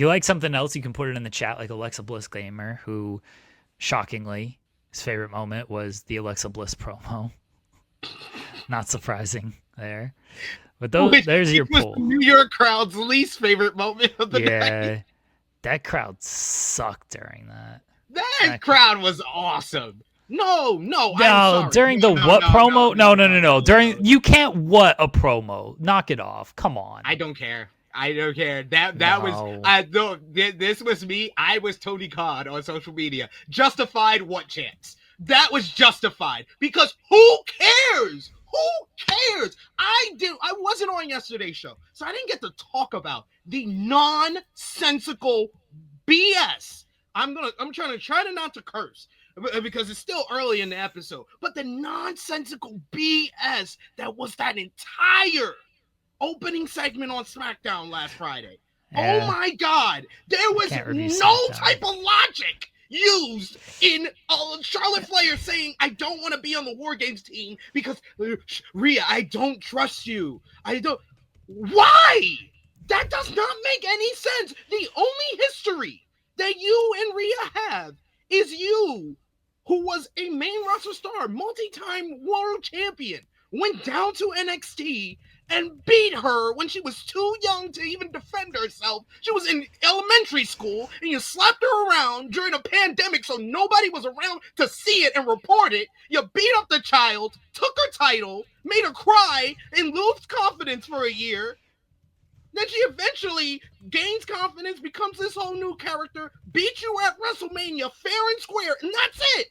You like something else? You can put it in the chat, like Alexa Bliss Gamer, who shockingly his favorite moment was the Alexa Bliss promo. Not surprising there, but Which there's your was the poll. New York crowd's least favorite moment of the night. Yeah, that crowd sucked during that. That crowd was awesome. No, I'm No, sorry. during the what promo? No. During you can't what a promo. Knock it off. Come on. I don't care. I don't care. That No. was no. This was me. I was Tony Khan on social media. Justified what chance? That was justified because who cares? Who cares? I wasn't on yesterday's show, so I didn't get to talk about the nonsensical BS. I'm trying to not to curse because it's still early in the episode, but the nonsensical BS that was that entire opening segment on SmackDown last Friday. Yeah. Oh my God. There was no type of logic used in Charlotte Flair saying, I don't want to be on the War Games team because, Rhea, I don't trust you. I don't. Why? That does not make any sense. The only history that you and Rhea have is you, who was a main roster star, multi-time world champion, went down to NXT and beat her when she was too young to even defend herself. She was in elementary school, and you slapped her around during a pandemic so nobody was around to see it and report it. You beat up the child, took her title, made her cry, and lose confidence for a year. Then she eventually gains confidence, becomes this whole new character, beats you at WrestleMania fair and square, and that's it.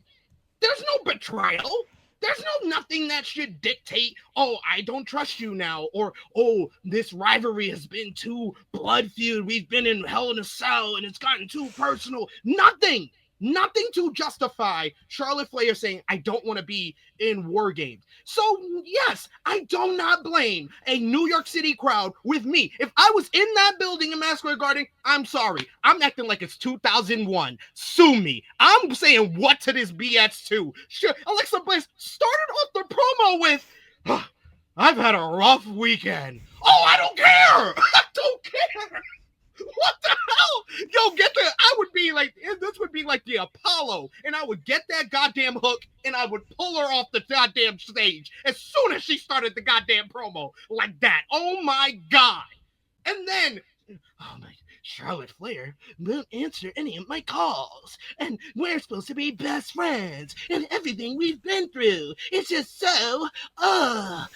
There's no betrayal. There's nothing that should dictate, oh, I don't trust you now, or, oh, this rivalry has been too blood feud. We've been in Hell in a Cell, and it's gotten too personal. Nothing to justify Charlotte Flair saying, I don't want to be in War Games. So, yes, I do not blame a New York City crowd with me. If I was in that building in Madison Square Garden, I'm sorry. I'm acting like it's 2001. Sue me. I'm saying what to this BS too. Sure, Alexa Bliss started off the promo with, I've had a rough weekend. Oh, I don't care. I don't care. What the hell? Yo, I would be like, this would be like the Apollo, and I would get that goddamn hook, and I would pull her off the goddamn stage as soon as she started the goddamn promo like that. Oh my God. And then, oh my, Charlotte Flair won't answer any of my calls, and we're supposed to be best friends, and everything we've been through, it's just so, oh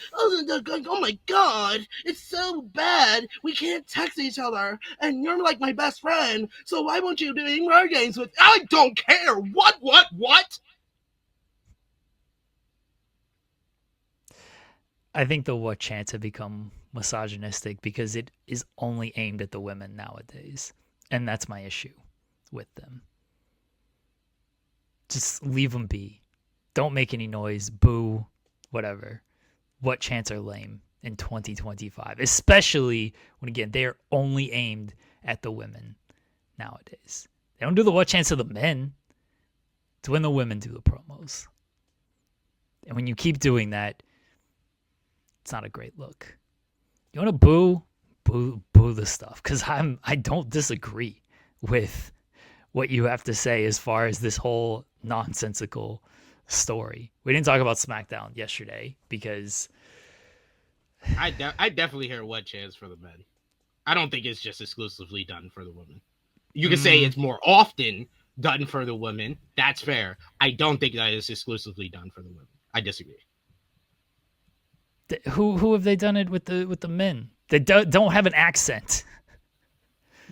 my God, it's so bad, we can't text each other, and you're like my best friend, so why won't you do War Games with, I don't care, what? I think the what chants have become misogynistic because it is only aimed at the women nowadays. And that's my issue with them. Just leave them be. Don't make any noise. Boo. Whatever. What chants are lame in 2025? Especially when, again, they are only aimed at the women nowadays. They don't do the what chants of the men. It's when the women do the promos. And when you keep doing that, it's not a great look. You want to boo the stuff, because I don't disagree with what you have to say as far as this whole nonsensical story. We didn't talk about SmackDown yesterday because I definitely hear what chance for the men. I don't think it's just exclusively done for the women. You can say it's more often done for the women. That's fair. I don't think that it's exclusively done for the women. I disagree. Who have they done it with the men? They don't have an accent.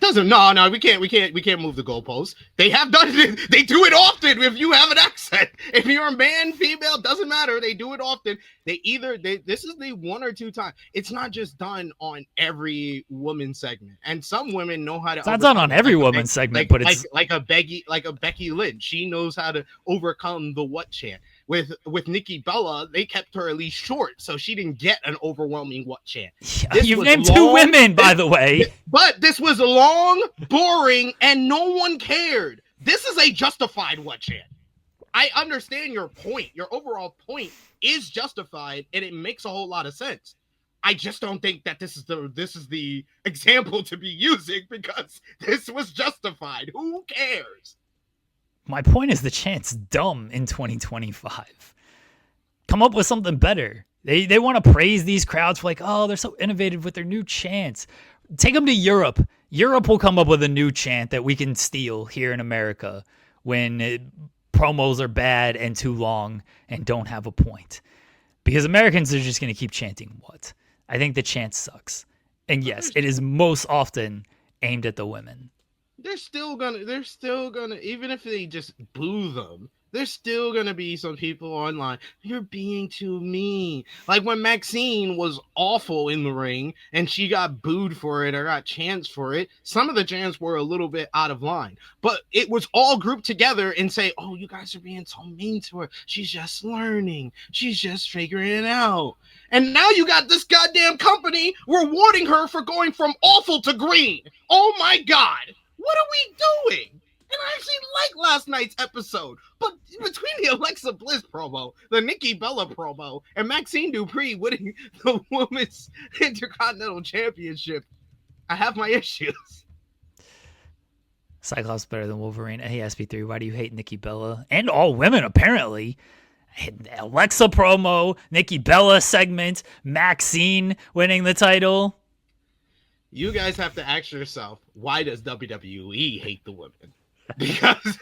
No, we can't move the goalposts. They have done it. They do it often. If you have an accent, if you're a man, female, doesn't matter. They do it often. This is the one or two times. It's not just done on every woman segment. And some women know how to. It's not done on every woman segment, but it's like a Becky Lynch. She knows how to overcome the what chant. With Nikki Bella, they kept her at least short, so she didn't get an overwhelming what chant. Yeah, you've named two women, by the way. But this was long, boring, and no one cared. This is a justified what chant. I understand your point. Your overall point is justified, and it makes a whole lot of sense. I just don't think that this is the example to be using, because this was justified. Who cares? My point is the chant's dumb in 2025. Come up with something better. They want to praise these crowds for like, oh, they're so innovative with their new chants. Take them to Europe. Europe will come up with a new chant that we can steal here in America when promos are bad and too long and don't have a point. Because Americans are just going to keep chanting what? I think the chant sucks. And yes, it is most often aimed at the women. They're still gonna, even if they just boo them, there's still gonna be some people online. You're being too mean. Like when Maxine was awful in the ring and she got booed for it or got chants for it, some of the chants were a little bit out of line. But it was all grouped together and say, oh, you guys are being so mean to her. She's just learning. She's just figuring it out. And now you got this goddamn company rewarding her for going from awful to green. Oh my God. What are we doing? And I actually like last night's episode. But between the Alexa Bliss promo, the Nikki Bella promo, and Maxine Dupree winning the Women's Intercontinental Championship, I have my issues. Cyclops better than Wolverine. Hey, SP3, why do you hate Nikki Bella? And all women, apparently. Alexa promo, Nikki Bella segment, Maxine winning the title. You guys have to ask yourself, why does WWE hate the women? Because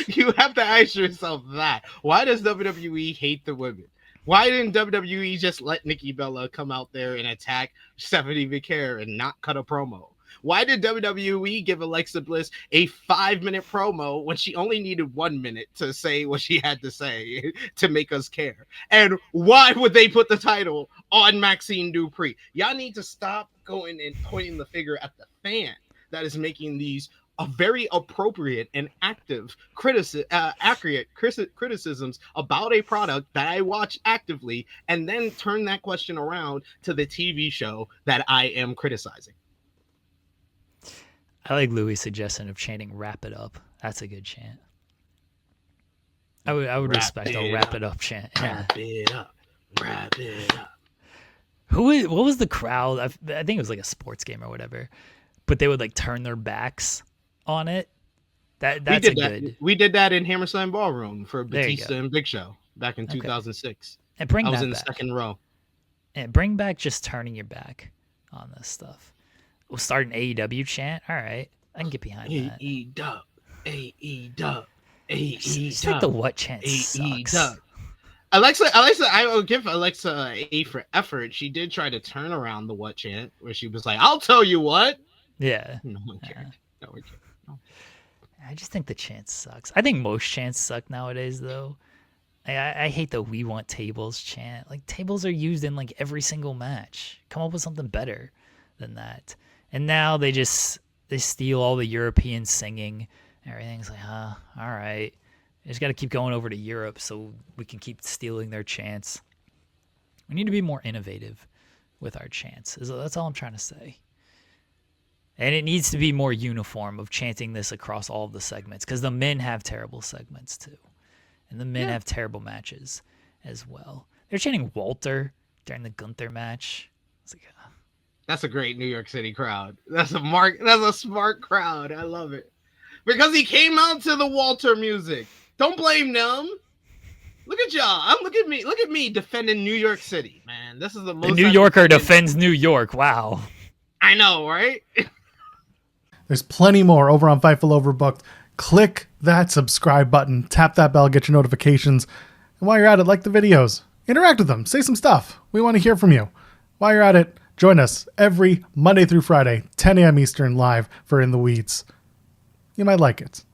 you have to ask yourself that. Why does WWE hate the women? Why didn't WWE just let Nikki Bella come out there and attack Stephanie McMahon and not cut a promo? Why did WWE give Alexa Bliss a 5-minute promo when she only needed 1 minute to say what she had to say to make us care? And why would they put the title on Maxine Dupree? Y'all need to stop going and pointing the finger at the fan that is making these very appropriate and accurate criticisms about a product that I watch actively, and then turn that question around to the TV show that I am criticizing. I like Louis' suggestion of chanting "wrap it up." That's a good chant. I would respect a "wrap it up" chant. Wrap it up. Wrap it up. What was the crowd? I think it was like a sports game or whatever, but they would like turn their backs on it. That's good. We did that in Hammerstein Ballroom for Batista and Big Show back in 2006. And I was that in the back. Second row. And bring back just turning your back on this stuff. We'll start an AEW chant. All right, I can get behind that. AEW, AEW, Just like the what chant sucks. Alexa, I will give Alexa an A for effort. She did try to turn around the what chant, where she was like, "I'll tell you what." Yeah. No one cared. No one cared. No. I just think the chant sucks. I think most chants suck nowadays, though. I hate the "we want tables" chant. Like, tables are used in like every single match. Come up with something better than that. And now they steal all the European singing. Everything's like, all right. I just got to keep going over to Europe so we can keep stealing their chants. We need to be more innovative with our chants. That's all I'm trying to say. And it needs to be more uniform of chanting this across all of the segments, because the men have terrible segments too. And the men have terrible matches as well. They're chanting Walter during the Gunther match. It's like, that's a great New York City crowd. That's a smart crowd. I love it. Because he came out to the Walter music. Don't blame them. Look at y'all. Look at me defending New York City, man. This is the most. The New Yorker defends New York. Wow. I know, right? There's plenty more over on Fightful Overbooked. Click that subscribe button. Tap that bell. Get your notifications. And while you're at it, like the videos. Interact with them. Say some stuff. We want to hear from you. While you're at it, join us every Monday through Friday, 10 a.m. Eastern, live for In the Weeds. You might like it.